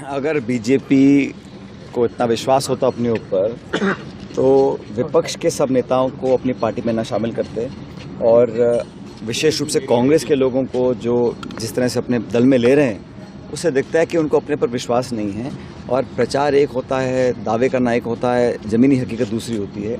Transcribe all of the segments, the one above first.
अगर बीजेपी को इतना विश्वास होता अपने ऊपर तो विपक्ष के सब नेताओं को अपनी पार्टी में न शामिल करते और विशेष रूप से कांग्रेस के लोगों को जो जिस तरह से अपने दल में ले रहे हैं उससे दिखता है कि उनको अपने पर विश्वास नहीं है। और प्रचार एक होता है, दावे करना एक होता है, ज़मीनी हकीकत दूसरी होती है।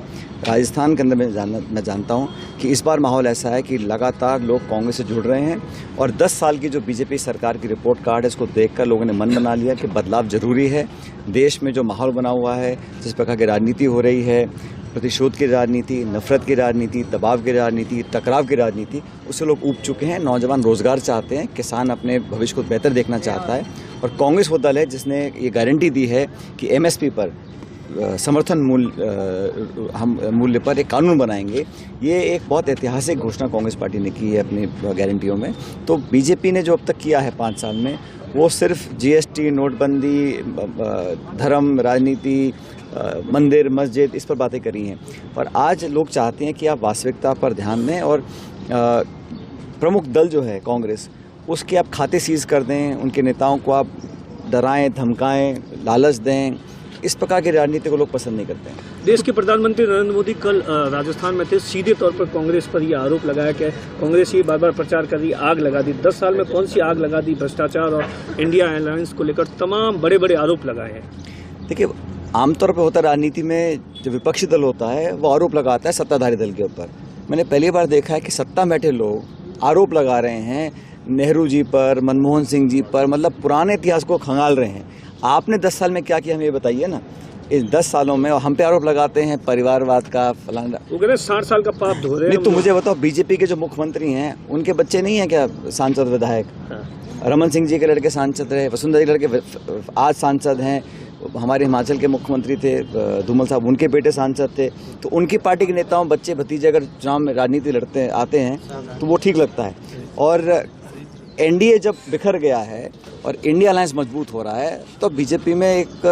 राजस्थान के अंदर मैं जानता हूं कि इस बार माहौल ऐसा है कि लगातार लोग कांग्रेस से जुड़ रहे हैं और 10 साल की जो बीजेपी सरकार की रिपोर्ट कार्ड है उसको देखकर लोगों ने मन बना लिया कि बदलाव जरूरी है। देश में जो माहौल बना हुआ है, जिस प्रकार की राजनीति हो रही है, प्रतिशोध की राजनीति, नफरत की राजनीति, दबाव की राजनीति, टकराव की राजनीति, उससे लोग ऊब चुके हैं। नौजवान रोजगार चाहते हैं, किसान अपने भविष्य को बेहतर देखना चाहता है और कांग्रेस वो दल है जिसने ये गारंटी दी है कि एमएसपी पर समर्थन मूल्य पर एक कानून बनाएंगे। ये एक बहुत ऐतिहासिक घोषणा कांग्रेस पार्टी ने की है अपनी गारंटियों में। तो बीजेपी ने जो अब तक किया है 5 साल में वो सिर्फ जीएसटी, नोटबंदी, धर्म, राजनीति, मंदिर, मस्जिद, इस पर बातें करी हैं। पर आज लोग चाहते हैं कि आप वास्तविकता पर ध्यान दें और प्रमुख दल जो है कांग्रेस, उसके आप खाते सीज कर दें, उनके नेताओं को आप डराएं, धमकाएं, लालच दें। इस प्रकार की राजनीति को लोग पसंद नहीं करते हैं। देश के प्रधानमंत्री नरेंद्र मोदी कल राजस्थान में थे। सीधे तौर पर कांग्रेस पर यह आरोप लगाया कि कांग्रेस ही बार बार प्रचार कर रही, आग लगा दी। 10 साल में कौन सी आग लगा दी? भ्रष्टाचार और इंडिया अलायंस को लेकर तमाम बड़े बड़े आरोप लगाए हैं। देखिए, आमतौर पर होता है राजनीति में, जो विपक्षी दल होता है वो आरोप लगाता है सत्ताधारी दल के ऊपर। मैंने पहली बार देखा है कि सत्ता में बैठे लोग आरोप लगा रहे हैं नेहरू जी पर, मनमोहन सिंह जी पर, मतलब पुराने इतिहास को खंगाल रहे हैं। आपने 10 साल में क्या किया हमें ये बताइए ना। इस 10 सालों में हम पे आरोप लगाते हैं परिवारवाद का, फलाना। वो कह रहे 60 साल का पाप धो रहे हैं। नहीं तो मुझे बताओ, बीजेपी के जो मुख्यमंत्री हैं उनके बच्चे नहीं हैं क्या सांसद, विधायक? रमन सिंह जी के लड़के सांसद रहे, वसुंधरा जी के लड़के आज सांसद हैं। हमारे हिमाचल के मुख्यमंत्री थे धूमल साहब, उनके बेटे सांसद थे। तो उनकी पार्टी के नेताओं, बच्चे, भतीजे अगर चुनाव में राजनीति लड़ते हैं, आते हैं तो वो ठीक लगता है। और एनडीए जब बिखर गया है और इंडिया अलायंस मजबूत हो रहा है तो बीजेपी में एक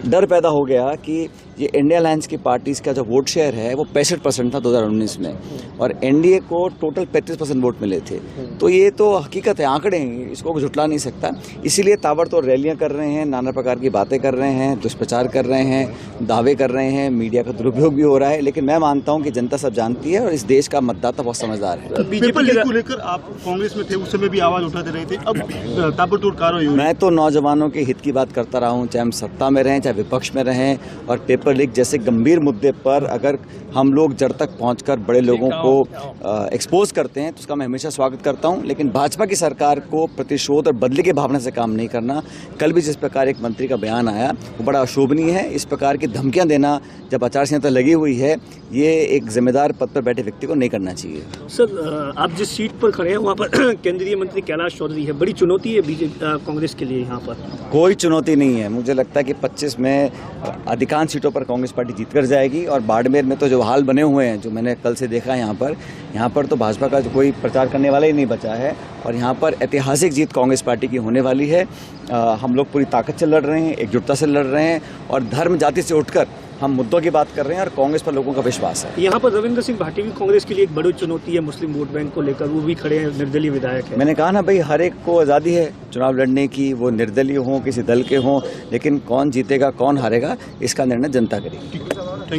डर पैदा हो गया कि ये इंडिया अलायंस की पार्टीज का जो वोट शेयर है वो 65% था 2019 में और एनडीए को टोटल 35% वोट मिले थे। तो ये तो हकीकत है, आंकड़े हैं, इसको झुटला नहीं सकता। इसीलिए ताबड़तोड़ रैलियां कर रहे हैं, नाना प्रकार की बातें कर रहे हैं, दुष्प्रचार कर रहे हैं, दावे कर रहे हैं, मीडिया का दुरुपयोग भी हो रहा है। लेकिन मैं मानता हूं कि जनता सब जानती है और इस देश का मतदाता बहुत समझदार है। बीजेपी को लेकर आप कांग्रेस में थे, उस समय भी आवाज उठाते रहे थे, अब ताबड़तोड़ कार्रवाई। मैं तो नौजवानों के हित की बात करता रहा हूँ, चाहे हम सत्ता में रहें, चाहे विपक्ष में रहें। और पेपर लीक जैसे गंभीर मुद्दे पर अगर हम लोग जड़ तक पहुंचकर बड़े लोगों को एक्सपोज करते हैं तो उसका मैं हमेशा स्वागत करता हूं। लेकिन भाजपा की सरकार को प्रतिशोध और बदले की भावना से काम नहीं करना। कल भी जिस प्रकार एक मंत्री का बयान आया वो बड़ा अशोभनीय है। इस प्रकार की धमकियां देना जब आचार संहिता लगी हुई है, ये एक जिम्मेदार पद पर बैठे व्यक्ति को नहीं करना चाहिए। सर, आप जिस सीट पर खड़े हैं वहाँ पर केंद्रीय मंत्री कैलाश चौधरी है। बड़ी चुनौती है बीजेपी कांग्रेस के लिए यहाँ पर? कोई चुनौती नहीं है। मुझे लगता है कि 25 में अधिकांश सीटों पर कांग्रेस पार्टी जीतकर जाएगी। और बाड़मेर में तो जो हाल बने हुए हैं, जो मैंने कल से देखा यहाँ पर तो भाजपा का कोई प्रचार करने वाला ही नहीं बचा है और यहाँ पर ऐतिहासिक जीत कांग्रेस पार्टी की होने वाली है। हम लोग पूरी ताकत से लड़ रहे हैं, एकजुटता से लड़ रहे हैं और धर्म जाति से उठकर हम मुद्दों की बात कर रहे हैं और कांग्रेस पर लोगों का विश्वास है। यहाँ पर रविंद्र सिंह भाटी भी कांग्रेस के लिए एक बड़ी चुनौती है मुस्लिम वोट बैंक को लेकर, वो भी खड़े हैं, निर्दलीय विधायक है। मैंने कहा ना भाई, हर एक को आज़ादी है चुनाव लड़ने की, वो निर्दलीय हों, किसी दल के हों, लेकिन कौन जीतेगा कौन हारेगा इसका निर्णय जनता करेगी।